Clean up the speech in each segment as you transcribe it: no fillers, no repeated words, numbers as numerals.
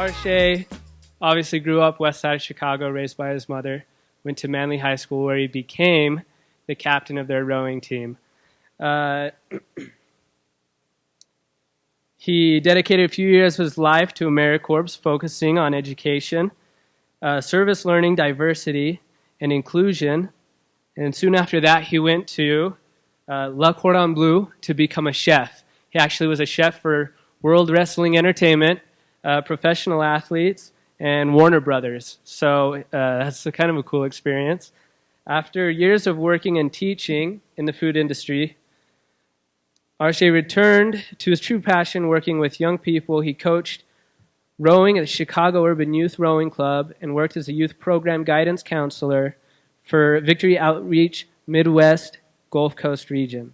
Arshay obviously grew up west side of Chicago, raised by his mother, went to Manley High School where he became the captain of their rowing team. He dedicated a few years of his life to AmeriCorps, focusing on education, service learning, diversity, and inclusion. And soon after that, he went to Le Cordon Bleu to become a chef. He actually was a chef for World Wrestling Entertainment, professional athletes, and Warner Brothers. So that's kind of a cool experience. After years of working and teaching in the food industry, Arshay returned to his true passion, working with young people. He coached rowing at the Chicago Urban Youth Rowing Club and worked as a youth program guidance counselor for Victory Outreach Midwest Gulf Coast region.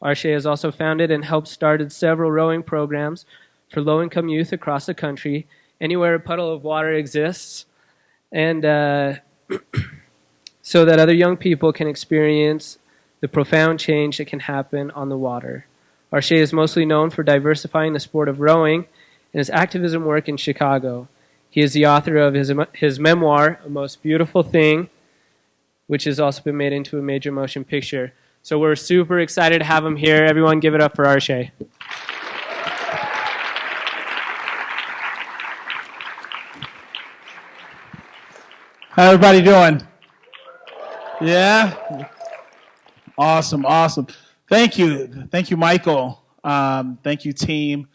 Arshay has also founded and helped started several rowing programs for low-income youth across the country, anywhere a puddle of water exists, and so that other young people can experience the profound change that can happen on the water. Arshay is mostly known for diversifying the sport of rowing and his activism work in Chicago. He is the author of his memoir, A Most Beautiful Thing, which has also been made into a major motion picture. So we're super excited to have him here. Everyone give it up for Arshay. How everybody doing? Yeah? Awesome, awesome. Thank you, Michael. Thank you, team,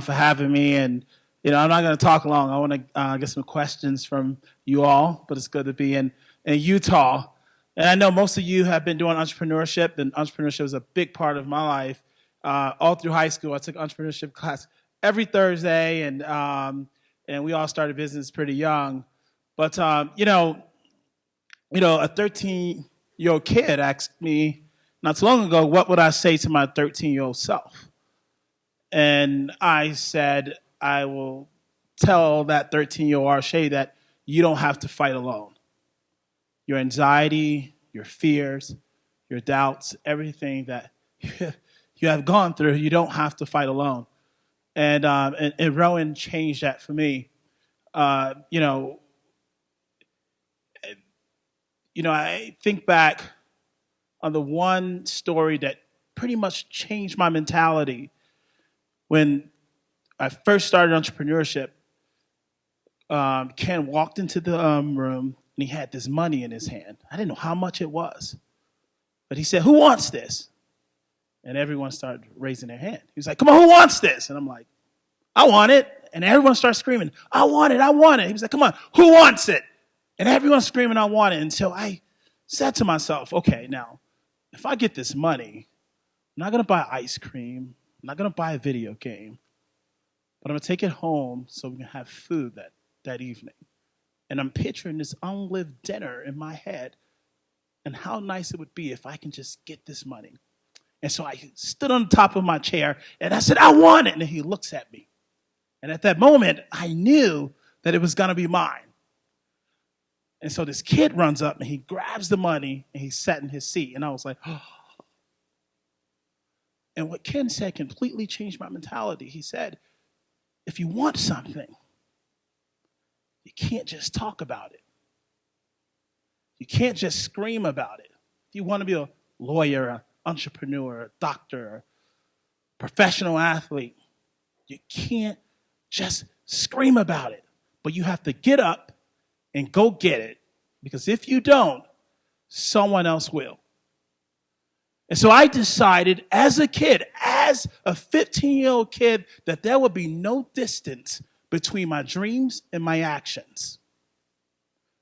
for having me. And I'm not going to talk long. I want to get some questions from you all, but it's good to be in Utah. And I know most of you have been doing entrepreneurship, and entrepreneurship is a big part of my life. All through high school, I took entrepreneurship class every Thursday, and we all started business pretty young. But, a 13-year-old kid asked me not too long ago, what would I say to my 13-year-old self? And I said, I will tell that 13-year-old Arshay that you don't have to fight alone. Your anxiety, your fears, your doubts, everything that you have gone through, you don't have to fight alone. And Rowan changed that for me. I think back on the one story that pretty much changed my mentality. When I first started entrepreneurship, Ken walked into the room, and he had this money in his hand. I didn't know how much it was. But he said, "Who wants this?" And everyone started raising their hand. He was like, "Come on, who wants this?" And I'm like, "I want it." And everyone started screaming, "I want it, I want it." He was like, "Come on, who wants it?" And everyone's screaming, "I want it." Until I said to myself, okay, now, if I get this money, I'm not going to buy ice cream. I'm not going to buy a video game. But I'm going to take it home so we can have food that evening. And I'm picturing this unlived dinner in my head and how nice it would be if I can just get this money. And so I stood on the top of my chair and I said, "I want it." And he looks at me. And at that moment, I knew that it was going to be mine. And so this kid runs up and he grabs the money and he's sat in his seat. And I was like, oh. And what Ken said completely changed my mentality. He said, if you want something, you can't just talk about it. You can't just scream about it. If you want to be a lawyer, an entrepreneur, a doctor, a professional athlete, you can't just scream about it. But you have to get up and go get it, because if you don't, someone else will. And so I decided as a kid, as a 15-year-old kid, that there would be no distance between my dreams and my actions.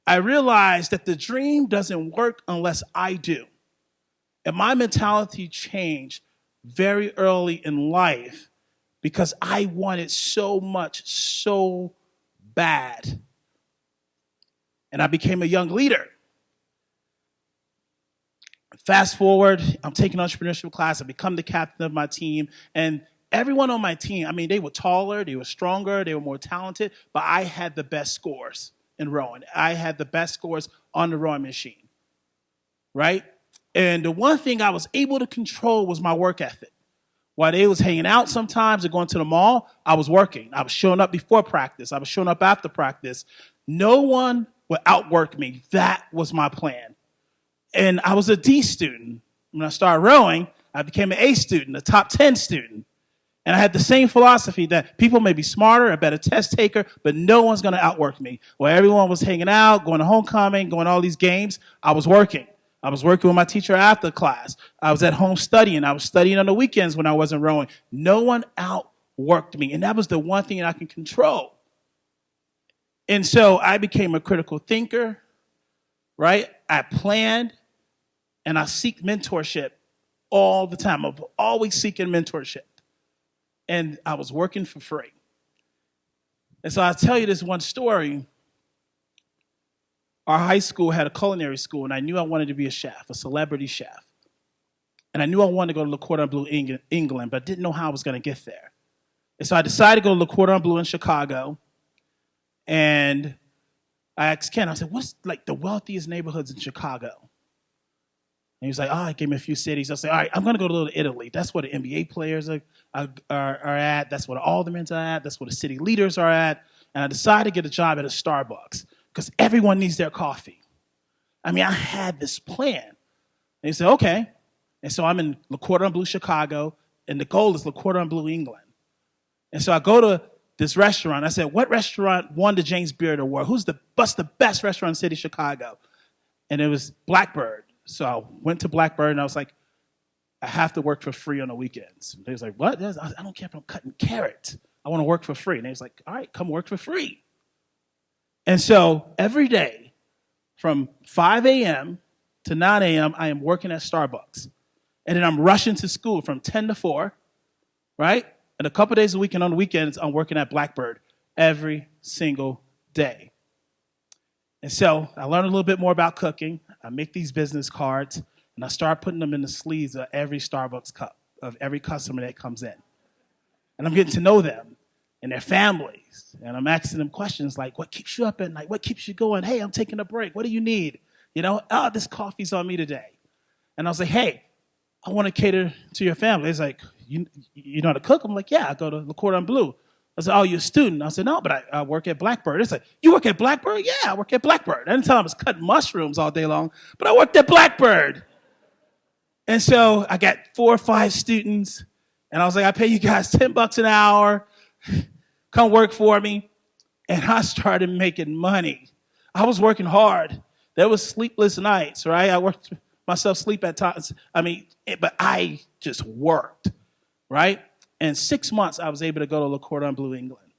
I realized that the dream doesn't work unless I do. And my mentality changed very early in life because I wanted so much, so bad. And I became a young leader. Fast forward, I'm taking entrepreneurship class. I become the captain of my team. And everyone on my team, they were taller, they were stronger, they were more talented, but I had the best scores in rowing. I had the best scores on the rowing machine, right? And the one thing I was able to control was my work ethic. While they was hanging out sometimes or going to the mall, I was working. I was showing up before practice. I was showing up after practice. No one would outwork me. That was my plan. And I was a D student. When I started rowing, I became an A student, a top 10 student. And I had the same philosophy that people may be smarter, a better test taker, but no one's going to outwork me. While everyone was hanging out, going to homecoming, going to all these games, I was working. I was working with my teacher after class. I was at home studying. I was studying on the weekends when I wasn't rowing. No one outworked me. And that was the one thing I can control. And so I became a critical thinker, right? I planned and I seek mentorship all the time. I'm always seeking mentorship. And I was working for free. And so I'll tell you this one story. Our high school had a culinary school, and I knew I wanted to be a chef, a celebrity chef. And I knew I wanted to go to Le Cordon Bleu, England, but I didn't know how I was going to get there. And so I decided to go to Le Cordon Bleu in Chicago. And I asked Ken, I said, what's like the wealthiest neighborhoods in Chicago? And he was like, oh, he gave me a few cities. I said, all right, I'm going to go to Little Italy. That's where the NBA players are at. That's where the aldermen are at. That's where the city leaders are at. And I decided to get a job at a Starbucks because everyone needs their coffee. I mean, I had this plan. And he said, okay. And so I'm in Le Cordon Bleu, Chicago, and the goal is Le Cordon Bleu, England. And so I go to this restaurant. I said, what restaurant won the James Beard Award? What's the best restaurant in the city of Chicago? And it was Blackbird. So I went to Blackbird, and I was like, I have to work for free on the weekends. And they was like, what? I don't care if I'm cutting carrots. I want to work for free. And they was like, all right, come work for free. And so every day from 5 a.m. to 9 a.m., I am working at Starbucks. And then I'm rushing to school from 10 to 4, right? And a couple days a week and on the weekends, I'm working at Blackbird every single day. And so I learned a little bit more about cooking. I make these business cards, and I start putting them in the sleeves of every Starbucks cup, of every customer that comes in. And I'm getting to know them and their families. And I'm asking them questions like, what keeps you up at night? What keeps you going? Hey, I'm taking a break. What do you need? You know, oh, this coffee's on me today. And I was like, hey, I want to cater to your family. It's like, you know how to cook? I'm like, yeah, I go to Le Cordon Bleu. I said, oh, you're a student? I said, no, but I work at Blackbird. It's like, you work at Blackbird? Yeah, I work at Blackbird. I didn't tell them I was cutting mushrooms all day long, but I worked at Blackbird. And so I got 4 or 5 students, and I was like, I pay you guys $10 an hour. Come work for me. And I started making money. I was working hard. There was sleepless nights, right? I worked myself sleep at times. But I just worked, right? In 6 months, I was able to go to Le Cordon Bleu, England.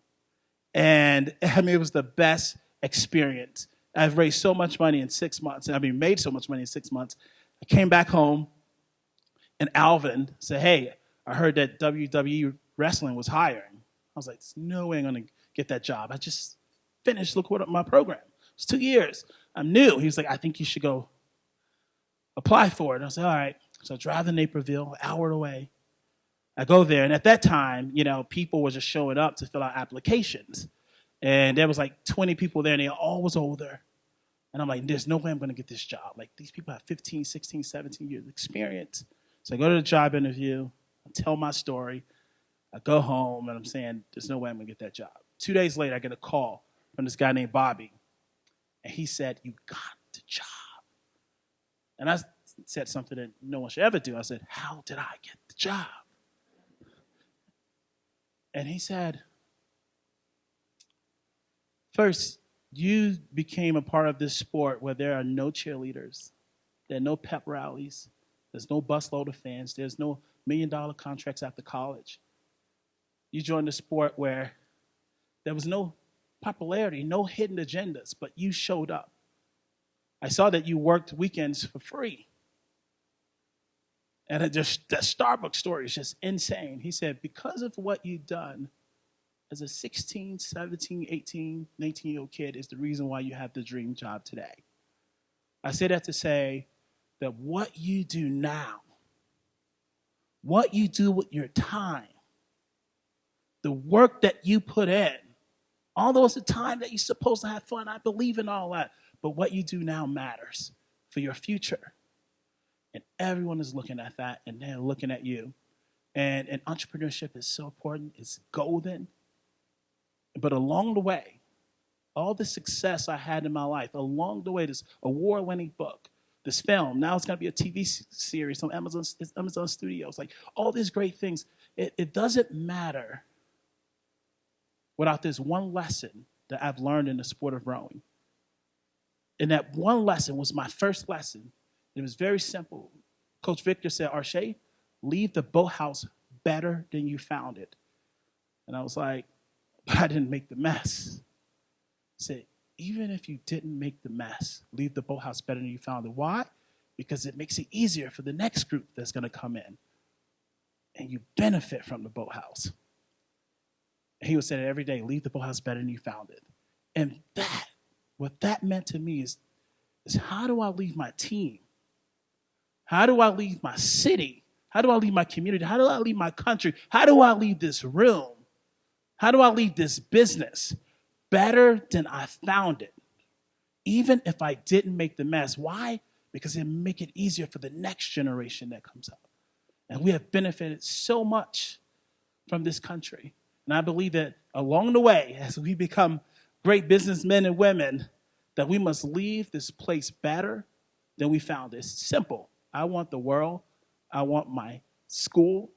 And it was the best experience. I've raised so much money in 6 months. Made so much money in 6 months. I came back home, and Alvin said, hey, I heard that WWE Wrestling was hiring. I was like, there's no way I'm going to get that job. I just finished my program. It's 2 years. I'm new. He was like, I think you should go apply for it. And I said, all right. So I drive to Naperville, an hour away. I go there, and at that time, people were just showing up to fill out applications. And there was like 20 people there, and they all was older. And I'm like, there's no way I'm going to get this job. Like, these people have 15, 16, 17 years of experience. So I go to the job interview. I tell my story. I go home, and I'm saying, there's no way I'm going to get that job. 2 days later, I get a call from this guy named Bobby. And he said, you got the job. And I said something that no one should ever do. I said, how did I get the job? And he said, first, you became a part of this sport where there are no cheerleaders, there are no pep rallies, there's no busload of fans, there's no $1 million contracts after college. You joined a sport where there was no popularity, no hidden agendas, but you showed up. I saw that you worked weekends for free. And that Starbucks story is just insane. He said, because of what you've done as a 16, 17, 18, 19-year-old kid is the reason why you have the dream job today. I say that to say that what you do now, what you do with your time, the work that you put in Although it's a time that you're supposed to have fun, I believe in all that. But what you do now matters for your future. And everyone is looking at that, and they're looking at you. And entrepreneurship is so important. It's golden. But along the way, all the success I had in my life, along the way, this award-winning book, this film, now it's going to be a TV series on Amazon Studios, like all these great things. It doesn't matter without this one lesson that I've learned in the sport of rowing. And that one lesson was my first lesson. It was very simple. Coach Victor said, Arshay, leave the boathouse better than you found it. And I was like, but I didn't make the mess. He said, even if you didn't make the mess, leave the boathouse better than you found it. Why? Because it makes it easier for the next group that's going to come in. And you benefit from the boathouse. And he would say it every day, leave the boathouse better than you found it. And what that meant to me is how do I leave my team? How do I leave my city? How do I leave my community? How do I leave my country? How do I leave this room? How do I leave this business better than I found it? Even if I didn't make the mess. Why? Because it make it easier for the next generation that comes up. And we have benefited so much from this country. And I believe that along the way, as we become great businessmen and women, that we must leave this place better than we found it. It's simple. I want the world. I want my school.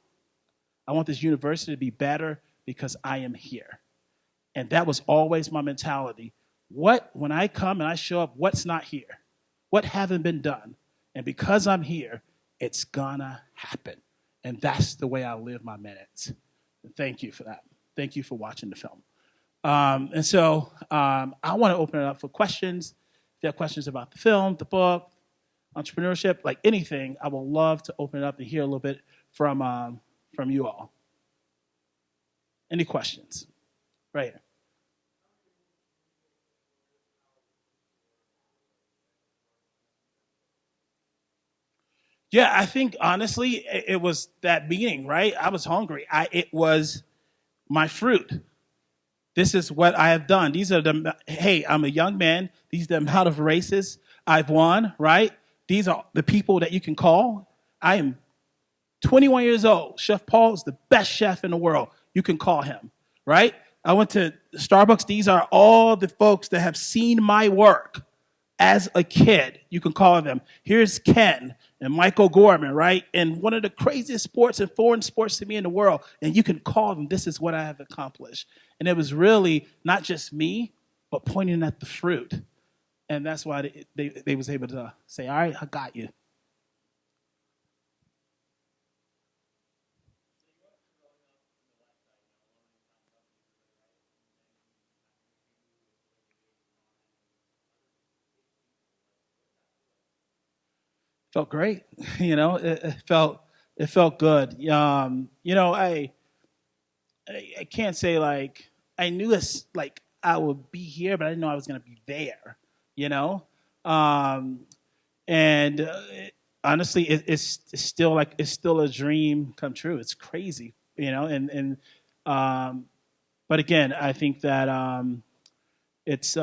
I want this university to be better because I am here. And that was always my mentality. When I come and I show up, what's not here? What haven't been done? And because I'm here, it's gonna happen. And that's the way I live my minutes. And thank you for that. Thank you for watching the film. And so I want to open it up for questions. If you have questions about the film, the book, entrepreneurship, like anything, I would love to open it up and hear a little bit from you all. Any questions? Right here. Yeah, I think honestly, it was that meeting, right? I was hungry. It was my fruit. This is what I have done. Hey, I'm a young man. These are the amount of races I've won, right? These are the people that you can call. I am 21 years old. Chef Paul is the best chef in the world. You can call him, right? I went to Starbucks. These are all the folks that have seen my work as a kid. You can call them. Here's Ken and Michael Gorman, right? And one of the craziest sports and foreign sports to me in the world. And you can call them, this is what I have accomplished. And it was really not just me, but pointing at the fruit. And that's why they was able to say, all right, I got you. Felt great. It felt good. I can't say like I knew it's like I would be here, but I didn't know I was going to be there. You know, um, and honestly, it's still like it's still a dream come true. It's crazy, um, but again, I think that it's just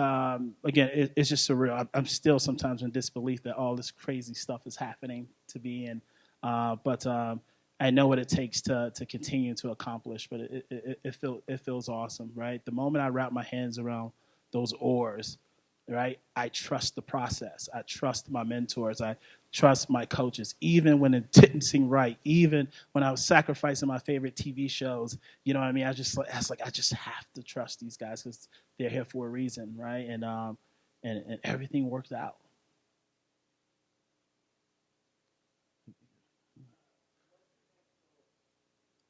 surreal. I'm still sometimes in disbelief that all this crazy stuff is happening to me, but I know what it takes to continue to accomplish. But it feels awesome, right? The moment I wrap my hands around those oars, right? I trust the process. I trust my mentors. I trust my coaches, even when it didn't seem right, even when I was sacrificing my favorite TV shows. You know what I mean? I just have to trust these guys because they're here for a reason, right? And everything worked out.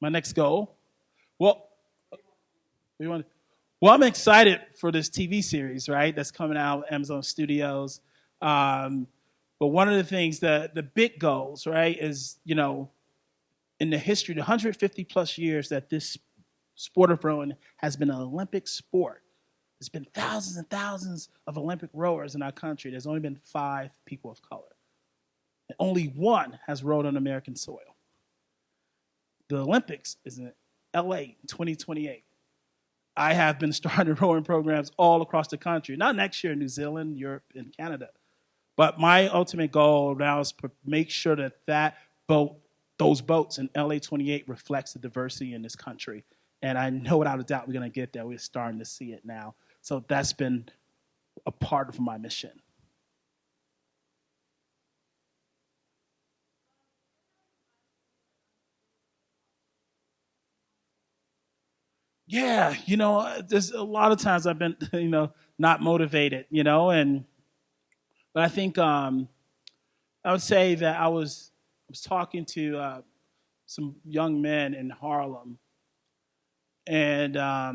My next goal, well, we want. Well, I'm excited for this TV series, right? That's coming out Amazon Studios. Um, but one of the things that the big goals, right, is in the history, the 150 plus years that this sport of rowing has been an Olympic sport. There's been thousands and thousands of Olympic rowers in our country. There's only been 5 people of color. And only one has rowed on American soil. The Olympics is in LA 2028. I have been starting rowing programs all across the country. Not next year in New Zealand, Europe, and Canada. But my ultimate goal now is to make sure that boat, those boats in LA 28 reflects the diversity in this country. And I know without a doubt we're going to get there. We're starting to see it now. So that's been a part of my mission. Yeah, there's a lot of times I've been, not motivated, but I think I would say that I was talking to some young men in Harlem, and I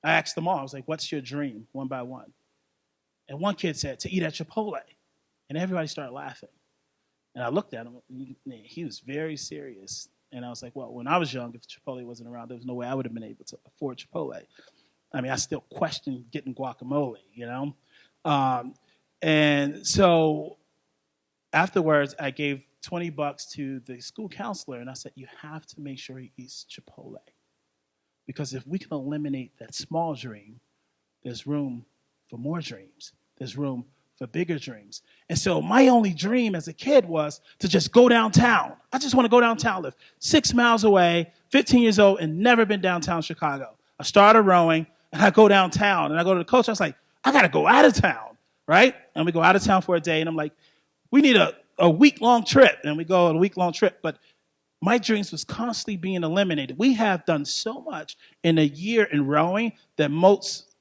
asked them all. I was like, "What's your dream?" One by one, and one kid said, "To eat at Chipotle," and everybody started laughing. And I looked at him. He was very serious, and I was like, "Well, when I was young, if Chipotle wasn't around, there was no way I would have been able to afford Chipotle." I mean, I still question getting guacamole. Um, and so afterwards, I gave $20 to the school counselor, and I said, "You have to make sure he eats Chipotle, because if we can eliminate that small dream, there's room for more dreams. There's room for bigger dreams." And so my only dream as a kid was to just go downtown. I just want to go downtown, live 6 miles away, 15 years old, and never been downtown Chicago. I started rowing, and I go downtown, and I go to the coach. I was like, "I got to go out of town," right? And we go out of town for a day, and I'm like, "We need a week-long trip." And we go on a week-long trip. But my dreams was constantly being eliminated. We have done so much in a year in rowing that most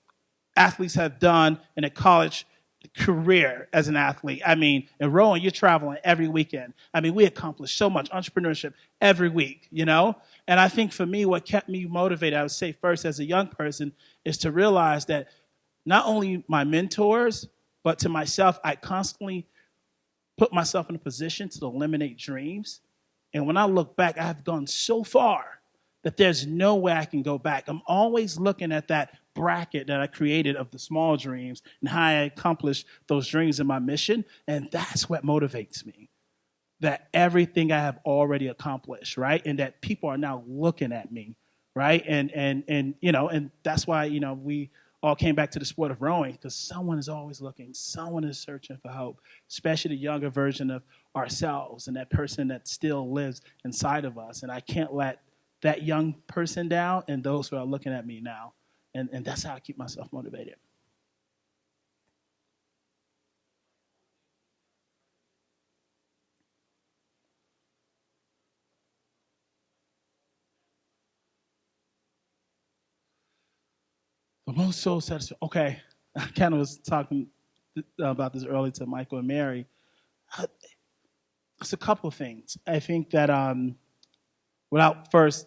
athletes have done in a college career as an athlete. I mean, in rowing, you're traveling every weekend. I mean, we accomplish so much entrepreneurship every week. And I think for me, what kept me motivated, I would say first as a young person, is to realize that not only my mentors, but to myself, I constantly put myself in a position to eliminate dreams. And when I look back, I have gone so far that there's no way I can go back. I'm always looking at that bracket that I created of the small dreams and how I accomplished those dreams in my mission. And that's what motivates me. That everything I have already accomplished, right? And that people are now looking at me, right? And that's why, we all came back to the sport of rowing, because someone is always looking, someone is searching for hope, especially the younger version of ourselves and that person that still lives inside of us. And I can't let that young person down and those who are looking at me now. And that's how I keep myself motivated. The most soul satisfying. Okay, I kind of was talking about this earlier to Michael and Mary. It's a couple of things. I think that without first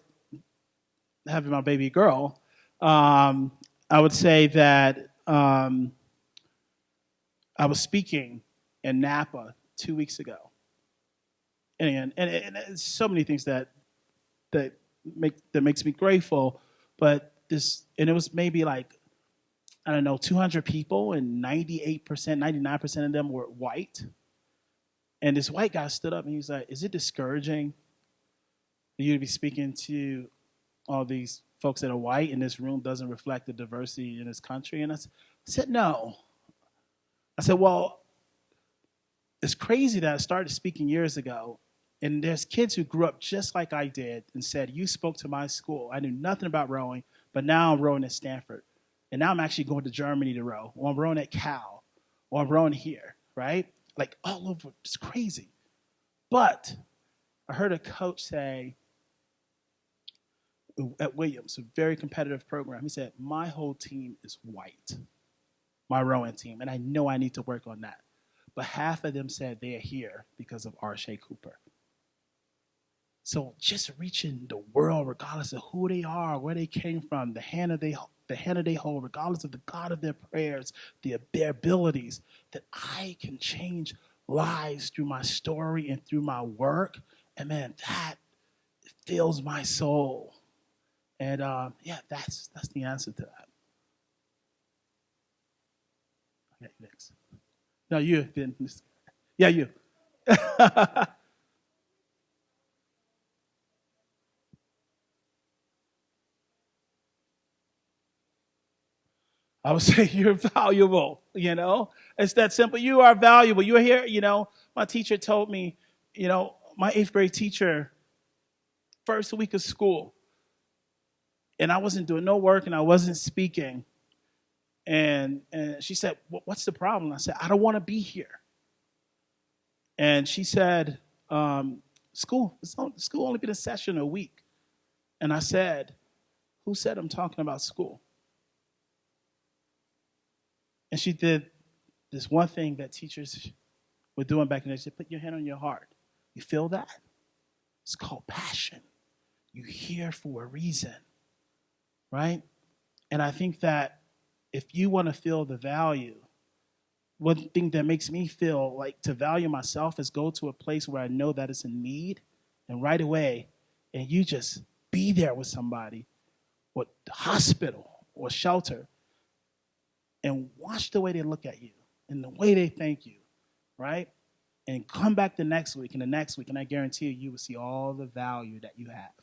having my baby girl, I would say that I was speaking in Napa 2 weeks ago, and it's so many things that makes me grateful. But it was maybe like, I don't know, 200 people, and 98%, 99% of them were white. And this white guy stood up and he was like, "Is it discouraging for you to be speaking to all these folks that are white, and this room doesn't reflect the diversity in this country?" And I said, "No." I said, "Well, it's crazy that I started speaking years ago, and there's kids who grew up just like I did and said, 'You spoke to my school. I knew nothing about rowing, but now I'm rowing at Stanford. And now I'm actually going to Germany to row, or I'm rowing at Cal, or I'm rowing here,' right? Like all over. It's crazy." But I heard a coach say at Williams, a very competitive program, he said, "My whole team is white, my rowing team, and I know I need to work on that. But half of them said they're here because of Arshay Cooper." So just reaching the world, regardless of who they are, where they came from, the hand they hold, regardless of the God of their prayers, their abilities, that I can change lives through my story and through my work. And man, that fills my soul. And that's the answer to that. Okay, next. No, you. Yeah, you. I would say you're valuable, you know? It's that simple. You are valuable. You're here, you know. My teacher told me, you know, my eighth grade teacher, first week of school, and I wasn't doing no work and I wasn't speaking. And she said, "What's the problem?" I said, "I don't want to be here." And she said, school only been in session a week." And I said, "Who said I'm talking about school?" And she did this one thing that teachers were doing back in the day. She said, "Put your hand on your heart. You feel that? It's called passion. You're here for a reason, right?" And I think that if you want to feel the value, one thing that makes me feel like to value myself is go to a place where I know that it's in need, and right away, and you just be there with somebody, or hospital or shelter, and watch the way they look at you and the way they thank you, right? And come back the next week and the next week, and I guarantee you, you will see all the value that you have.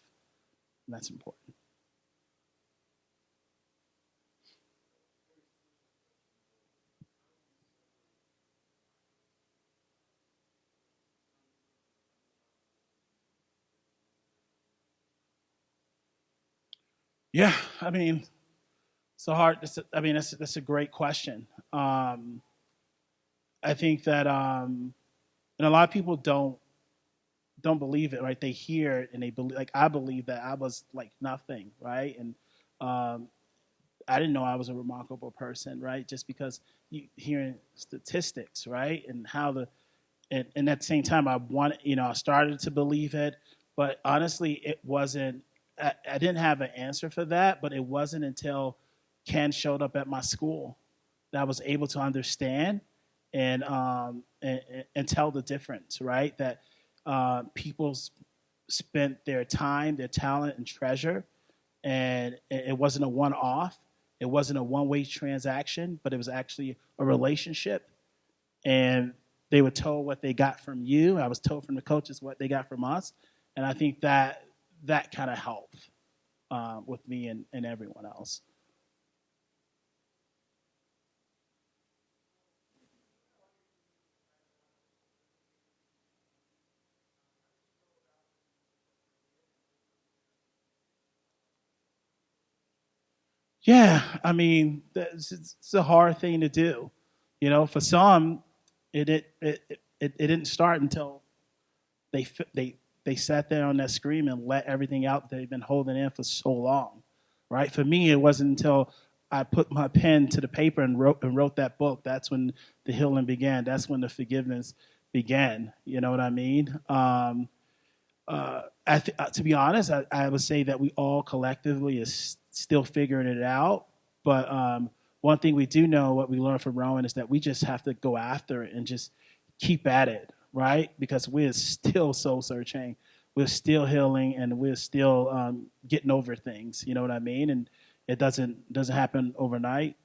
And that's important. Yeah, I mean, it's a hard. I mean, that's a great question. I think that, and a lot of people don't believe it, right? They hear it and they believe. Like I believe that I was like nothing, right? And um, I didn't know I was a remarkable person, right? Just because you hearing statistics, right, and how the and at the same time, I started to believe it, but honestly, it wasn't. I didn't have an answer for that, but it wasn't until Ken showed up at my school that I was able to understand and tell the difference, right? That people spent their time, their talent, and treasure, and it wasn't a one-off. It wasn't a one-way transaction, but it was actually a relationship, and they were told what they got from you. I was told from the coaches what they got from us, and I think that kind of helped with me and everyone else. Yeah, I mean, it's a hard thing to do. You know, for some, it didn't start until they they sat there on that screen and let everything out that they've been holding in for so long, right? For me, it wasn't until I put my pen to the paper and wrote that book. That's when the healing began. That's when the forgiveness began. You know what I mean? To be honest, I would say that we all collectively is still figuring it out. But one thing we do know, what we learned from Rowan, is that we just have to go after it and just keep at it, right? Because we're still soul searching, we're still healing, and we're still getting over things. You know what I mean? And it doesn't happen overnight.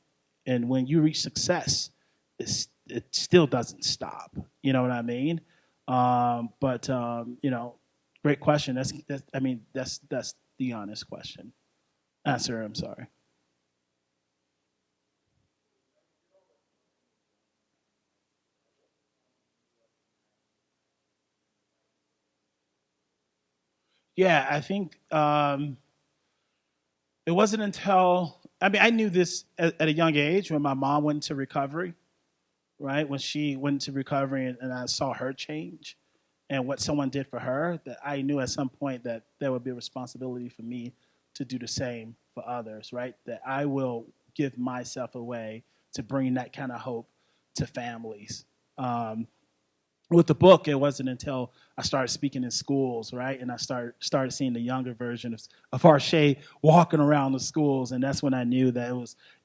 And when you reach success, it still doesn't stop. You know what I mean? But you know, great question. That's I mean that's the honest question. Answer. I'm sorry. Yeah, I think it wasn't until I mean I knew this at a young age when my mom went into recovery, right? When she went into recovery and I saw her change and what someone did for her, that I knew at some point that there would be a responsibility for me to do the same for others, right? That I will give myself away to bring that kind of hope to families. With the book, it wasn't until I started speaking in schools, right, and I started seeing the younger version of Arshay walking around the schools, and that's when I knew that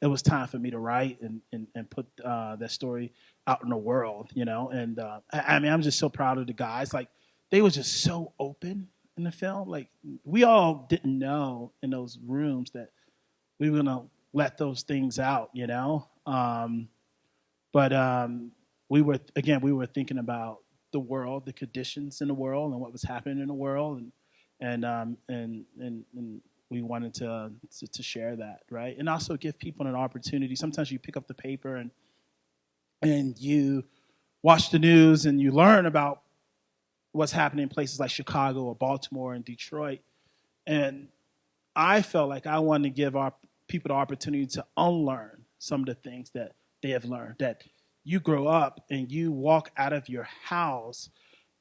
it was time for me to write and put that story out in the world, you know. And I mean, I'm just so proud of the guys. Like they were just so open in the film. Like we all didn't know in those rooms that we were gonna let those things out, you know. But we were thinking about the world, the conditions in the world, and what was happening in the world, and we wanted to share that, right? And also give people an opportunity. Sometimes you pick up the paper and you watch the news and you learn about what's happening in places like Chicago or Baltimore and Detroit. And I felt like I wanted to give our people the opportunity to unlearn some of the things that they have learned. That you grow up and you walk out of your house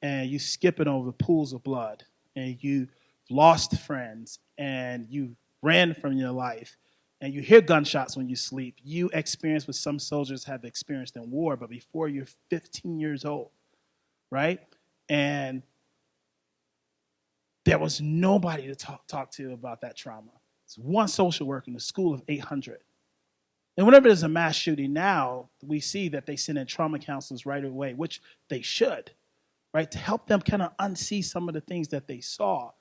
and you skipping over pools of blood and you lost friends and you ran from your life and you hear gunshots when you sleep. You experience what some soldiers have experienced in war, but before you're 15 years old, right? And there was nobody to talk to about that trauma. It's one social worker in a school of 800. And whenever there's a mass shooting now, we see that they send in trauma counselors right away, which they should, right? To help them kind of unsee some of the things that they saw,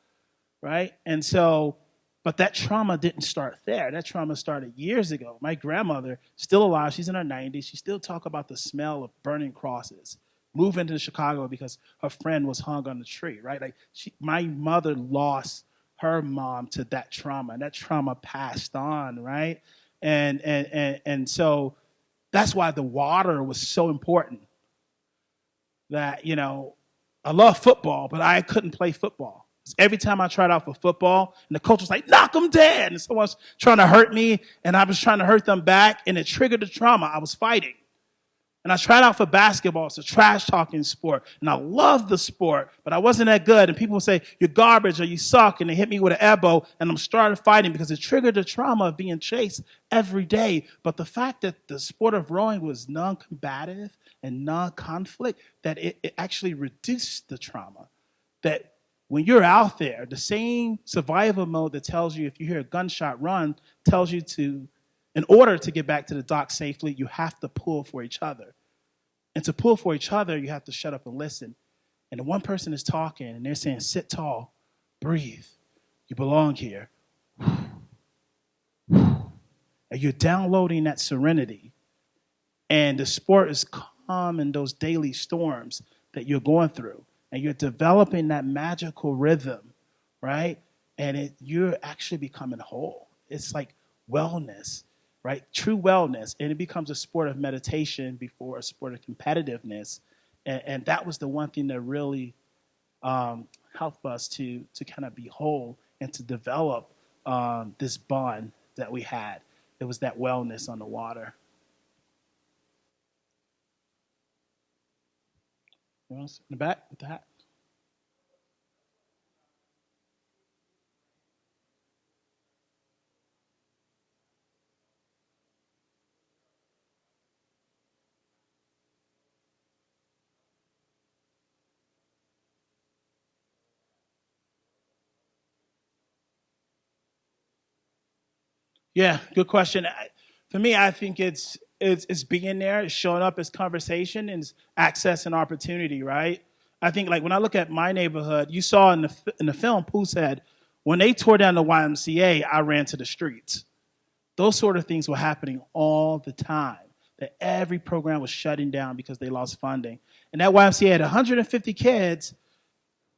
right? And so, but that trauma didn't start there. That trauma started years ago. My grandmother, still alive, she's in her 90s, she still talk about the smell of burning crosses. Moved into Chicago because her friend was hung on the tree, right? Like my mother lost her mom to that trauma, and that trauma passed on, right? And so that's why the water was so important. That, you know, I love football, but I couldn't play football. Every time I tried out for football, and the coach was like, knock them dead. And someone's trying to hurt me, and I was trying to hurt them back, and it triggered the trauma. I was fighting. And I tried out for basketball. It's a trash-talking sport. And I loved the sport, but I wasn't that good. And people would say, you're garbage or you suck. And they hit me with an elbow. And I'm started fighting because it triggered the trauma of being chased every day. But the fact that the sport of rowing was non-combative and non-conflict, that it actually reduced the trauma. That when you're out there, the same survival mode that tells you if you hear a gunshot run tells you to, in order to get back to the dock safely, you have to pull for each other. And to pull for each other, you have to shut up and listen. And the one person is talking, and they're saying, sit tall, breathe. You belong here. And you're downloading that serenity. And the sport is calm in those daily storms that you're going through. And you're developing that magical rhythm, right? And you're actually becoming whole. It's like wellness. Right? True wellness, and it becomes a sport of meditation before a sport of competitiveness, and that was the one thing that really helped us to kind of be whole and to develop this bond that we had. It was that wellness on the water. In the back with the hat. Yeah, good question. For me, I think it's being there, it's showing up as conversation, and it's access and opportunity, right? I think like when I look at my neighborhood, you saw in the film, Pooh said, when they tore down the YMCA, I ran to the streets. Those sort of things were happening all the time. That every program was shutting down because they lost funding. And that YMCA had 150 kids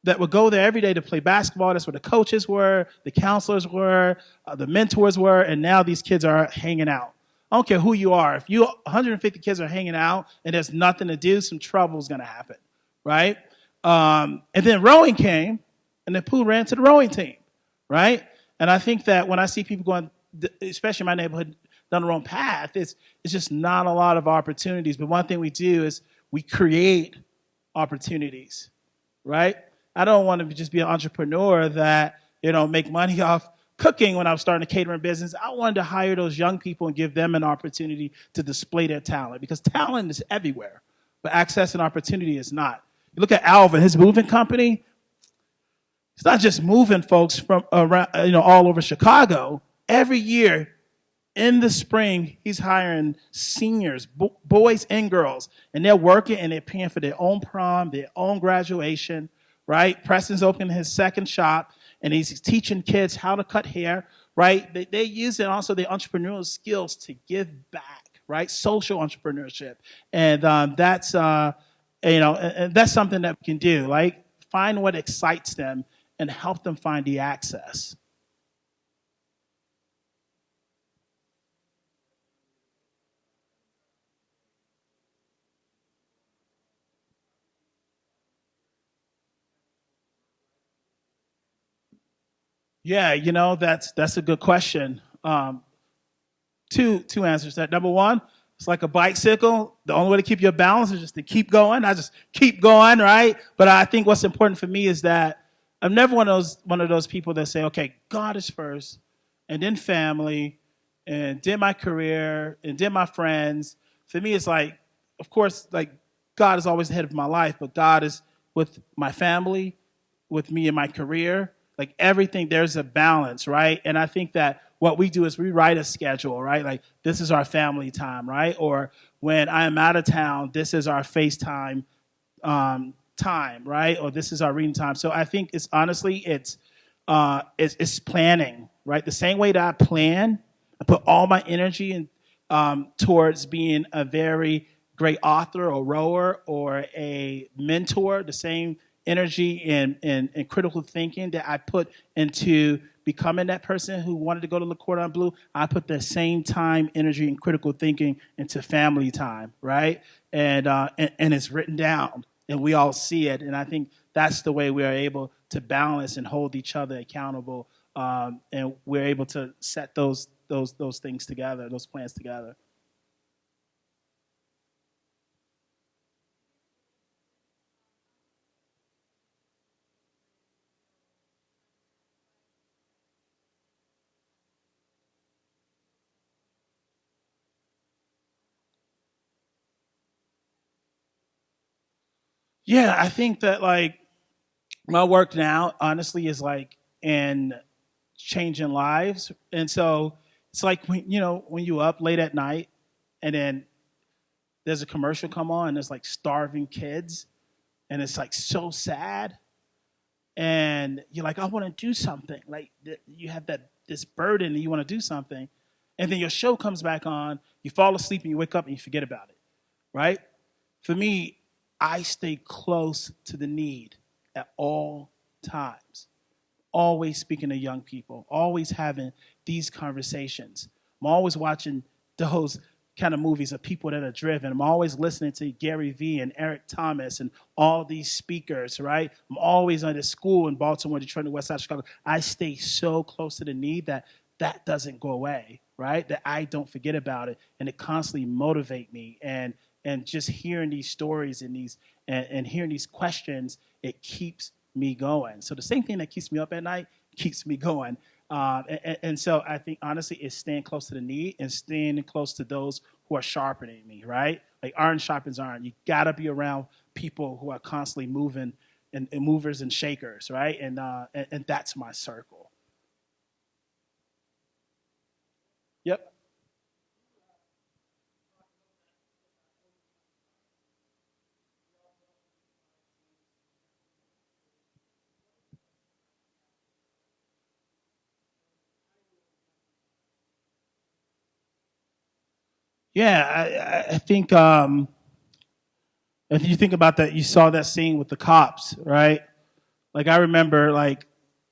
that would go there every day to play basketball. That's where the coaches were, the counselors were, the mentors were, and now these kids are hanging out. I don't care who you are. If 150 kids are hanging out and there's nothing to do, some trouble is going to happen, right? And then rowing came, and then Pooh ran to the rowing team, right? And I think that when I see people going, especially in my neighborhood, down the wrong path, it's just not a lot of opportunities. But one thing we do is we create opportunities, right? I don't want to just be an entrepreneur that, make money off cooking when I was starting a catering business. I wanted to hire those young people and give them an opportunity to display their talent, because talent is everywhere, but access and opportunity is not. You look at Alvin, his moving company. It's not just moving folks from around, all over Chicago. Every year in the spring, he's hiring seniors, boys and girls, and they're working and they're paying for their own prom, their own graduation, right? Preston's opening his second shop, and he's teaching kids how to cut hair, right? They use also their entrepreneurial skills to give back, right? Social entrepreneurship, and that's and that's something that we can do. Like find what excites them and help them find the access. Yeah, that's a good question. Two answers to that. Number one, it's like a bicycle. The only way to keep your balance is just to keep going. I just keep going, right? But I think what's important for me is that I'm never one of those people that say, okay, God is first, and then family, and then my career, and then my friends. For me, it's like, of course, like God is always ahead of my life, but God is with my family, with me and my career. Like everything, there's a balance, right? And I think that what we do is we write a schedule, right? Like this is our family time, right? Or when I'm out of town, this is our FaceTime time, right? Or this is our reading time. So I think it's honestly it's planning, right? The same way that I plan, I put all my energy in, towards being a very great author or rower or a mentor. The same energy and critical thinking that I put into becoming that person who wanted to go to Le Cordon Bleu, I put the same time, energy, and critical thinking into family time, right? And it's written down, and we all see it. And I think that's the way we are able to balance and hold each other accountable, and we're able to set those things together, those plans together. Yeah, I think that like my work now, honestly, is like in changing lives, and so it's like when you up late at night, and then there's a commercial come on, and there's like starving kids, and it's like so sad, and you're like, I want to do something. Like you have this burden, and you want to do something, and then your show comes back on, you fall asleep, and you wake up, and you forget about it, right? For me, I stay close to the need at all times. Always speaking to young people, always having these conversations. I'm always watching those kind of movies of people that are driven. I'm always listening to Gary Vee and Eric Thomas and all these speakers, right? I'm always at a school in Baltimore, Detroit, and West Side Chicago. I stay so close to the need that doesn't go away, right? That I don't forget about it, and it constantly motivate me. And just hearing these stories and hearing these questions, it keeps me going. So the same thing that keeps me up at night keeps me going. And so I think honestly, it's staying close to the need and staying close to those who are sharpening me, right? Like iron sharpens iron. You gotta be around people who are constantly moving and movers and shakers, right? And that's my circle. Yep. Yeah, I think if you think about that, you saw that scene with the cops, right? Like I remember, like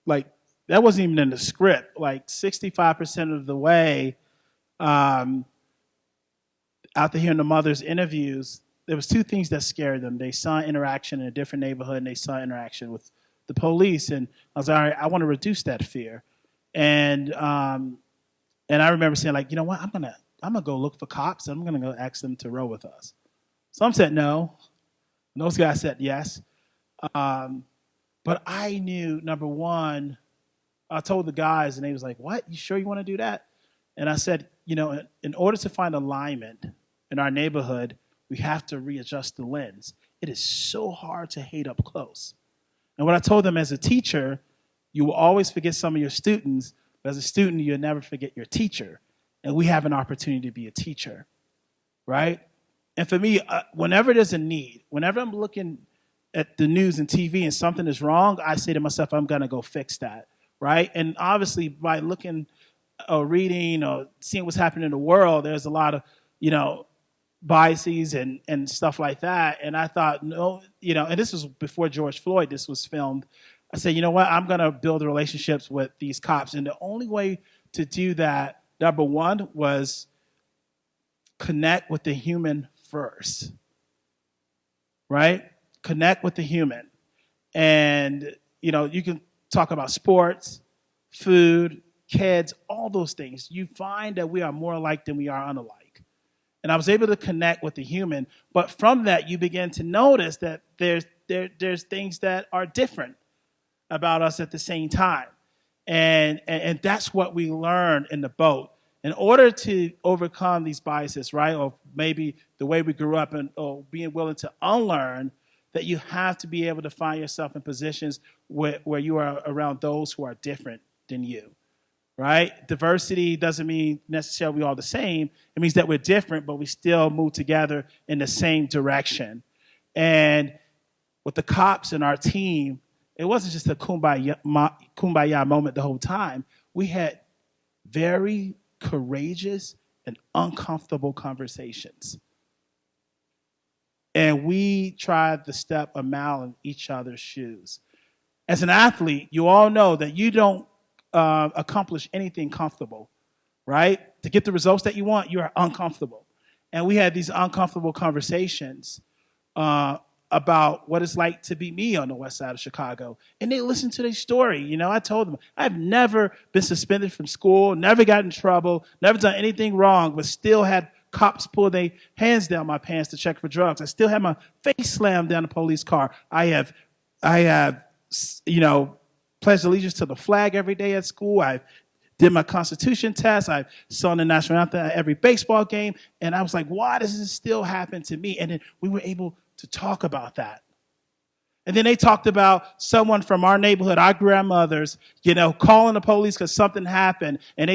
that wasn't even in the script. Like 65% of the way, um, after hearing the mother's interviews, there was two things that scared them. They saw interaction in a different neighborhood, and they saw interaction with the police. And I was like, all right, I want to reduce that fear. And and I remember saying, like, you know what, I'm gonna go look for cops, and I'm gonna go ask them to row with us. Some said no. And those guys said yes. Um, but I knew number one, I told the guys, and they was like, "What? You sure you want to do that?" And I said, in order to find alignment in our neighborhood, we have to readjust the lens. It is so hard to hate up close. And what I told them as a teacher, you will always forget some of your students, but as a student, you'll never forget your teacher. And we have an opportunity to be a teacher, right? And for me, whenever there's a need, whenever I'm looking at the news and TV and something is wrong, I say to myself, I'm going to go fix that, right? And obviously, by looking or reading or seeing what's happening in the world, there's a lot of, you know, biases and stuff like that. And I thought, no, and this was before George Floyd, this was filmed. I said, you know what, I'm going to build relationships with these cops. And the only way to do that, number one, was connect with the human first, right? Connect with the human. And, you can talk about sports, food, kids, all those things, you find that we are more alike than we are unalike. And I was able to connect with the human, but from that, you begin to notice that there's things that are different about us at the same time. And that's what we learned in the boat. In order to overcome these biases, right, or maybe the way we grew up and or being willing to unlearn, that you have to be able to find yourself in positions where you are around those who are different than you, right? Diversity doesn't mean necessarily we're all the same. It means that we're different, but we still move together in the same direction. And with the cops and our team, it wasn't just a kumbaya moment the whole time. We had very courageous and uncomfortable conversations. And we tried to step a mile in each other's shoes. As an athlete, you all know that you don't accomplish anything comfortable, right? To get the results that you want, you are uncomfortable. And we had these uncomfortable conversations about what it's like to be me on the west side of Chicago. And they listened to their story. You know, I told them, I've never been suspended from school, never got in trouble, never done anything wrong, but still had cops pull their hands down my pants to check for drugs. I still have my face slammed down a police car. I have, you know, pledged allegiance to the flag every day at school. I did my Constitution test. I sung the national anthem at every baseball game. And I was like, why does this still happen to me? And then we were able to talk about that. And then they talked about someone from our neighborhood, our grandmothers, you know, calling the police because something happened, and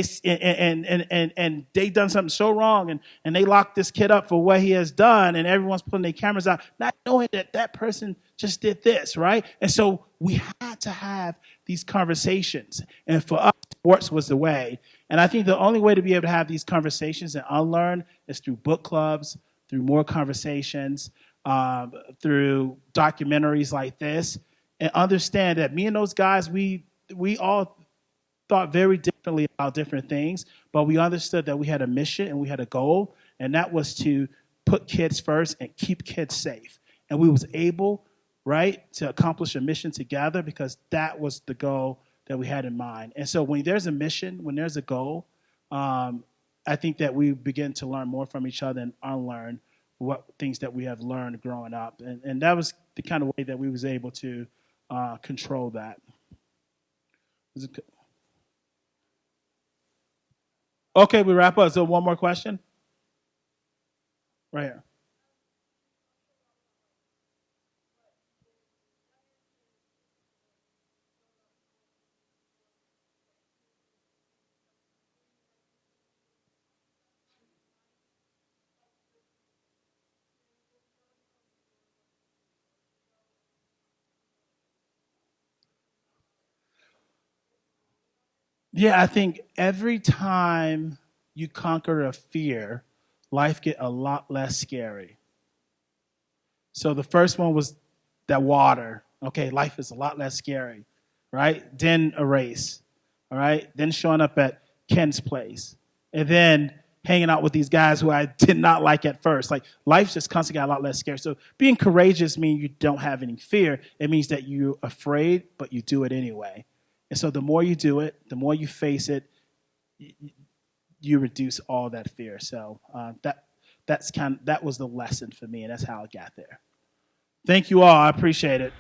they done something so wrong, and they locked this kid up for what he has done, and everyone's putting their cameras out, not knowing that that person just did this, right? And so we had to have these conversations, and for us, sports was the way. And I think the only way to be able to have these conversations and unlearn is through book clubs, through more conversations, through documentaries like this, and understand that me and those guys, we all thought very differently about different things, but we understood that we had a mission and we had a goal, and that was to put kids first and keep kids safe. And we was able, right, to accomplish a mission together because that was the goal that we had in mind. And so when there's a mission, when there's a goal, I think that we begin to learn more from each other and unlearn what things that we have learned growing up. And that was the kind of way that we was able to control that. Okay, we wrap up. So one more question? Right here. Yeah, I think every time you conquer a fear, life get a lot less scary. So the first one was that water. Okay, life is a lot less scary, right? Then a race, all right? Then showing up at Ken's place. And then hanging out with these guys who I did not like at first. Like, life just constantly got a lot less scary. So being courageous means you don't have any fear. It means that you're afraid, but you do it anyway. And so the more you do it, the more you face it, you reduce all that fear. So that was the lesson for me, and that's how I got there. Thank you all. I appreciate it.